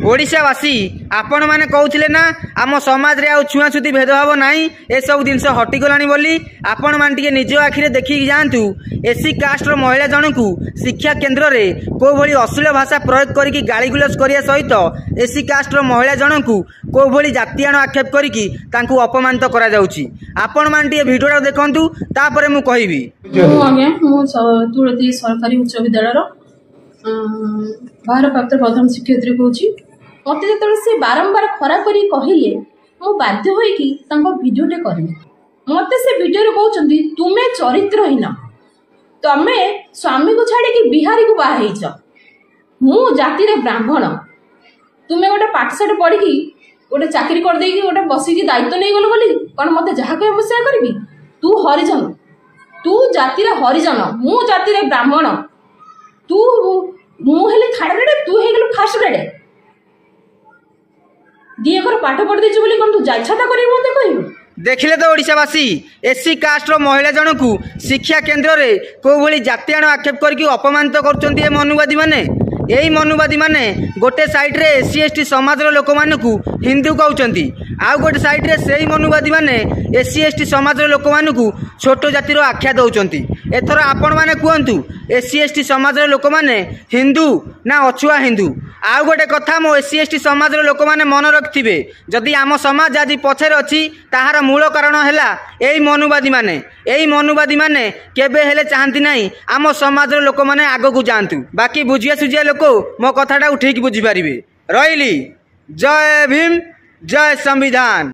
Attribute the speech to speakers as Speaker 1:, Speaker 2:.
Speaker 1: ओडिशावासी आपण मैंने कहते ना आम समाज रे आ छुआछुती भेदभाव नाई ए सब जिनस हटिगलानी बोली आपण मान टिके निज आखिरे देखिक जातु एससी कास्टर महिला जनक शिक्षा केन्द्र रे को भली अश्लील भाषा प्रयोग करके गालीगुलज करिया सहित एससी कास्टर महिला जनक को भली जातीयाण आक्षेप करके तांकू अपमानित करा जाउची। आपण मान टिके भिडियोटा देखंतु तापरे मु कहिबी।
Speaker 2: तुलसी सरकारी उच्च विद्यालय भारप्राप्त प्रधान शिक्षयित्री कौची मत जो से बारंबार खरा करी कहले मु बाध्य होइकी तांको वीडियोटे करली मते से वीडियो रे कहउचंदी तुमे चरित्रहीन तमे स्वामी को छाड़ी कि बिहारी को बाहा हेइछ मु जाति रे ब्राह्मण तुमे गोटे पाठशाठ पढ़ी कि गोटे चाकरी कर देकी गोटे बसी की दायित्व नै गलो बोली कोन मते जहा कह मुसे करबी तू हरिजन तू जाति रे हरिजन मु जाति रे ब्राह्मण तू मु हेले थर्ड ग्रेड तू हे गेलो फर्स्ट ग्रेड दिएकर पाठ पढ़ देछ बोली कोन तू जाछाता करी मते कहू।
Speaker 1: देखिले तो ओडिशावासी एससी कास्टर महिला जनक शिक्षा केन्द्र रे को भली जातीयाण आक्षेप करके अपमानित करछन्ती ए मनुवादी माने। यही मनुवादी माने गोटे साइड रे एससी एसटी समाज रो लोक मानकू हिंदू कहउचंती आउ गोटे साइड रे सेही मनुवादी माने एससी एसटी समाज रो लोक मानकू छोट जाति रो आख्या दउचंती। एथर आपण माने कहंतु एससी एसटी समाज रो लोक माने हिंदू ना अछुआ हिंदू। आउ गोटे कथा मो एससी एसटी समाज रो लोक माने मन रखिथिबे जदि आम समाज आज पछरे अछि ताहार मूल कारण हैला एही मनुवादी माने केबे हेले चाहंती नाही आम समाज रो लोक माने आगो को जानतु। बाकी बुझिया सुझिया लोक मो कथाटा उठेकी बुझी पारिबे। रहिली। जय भीम जय संविधान।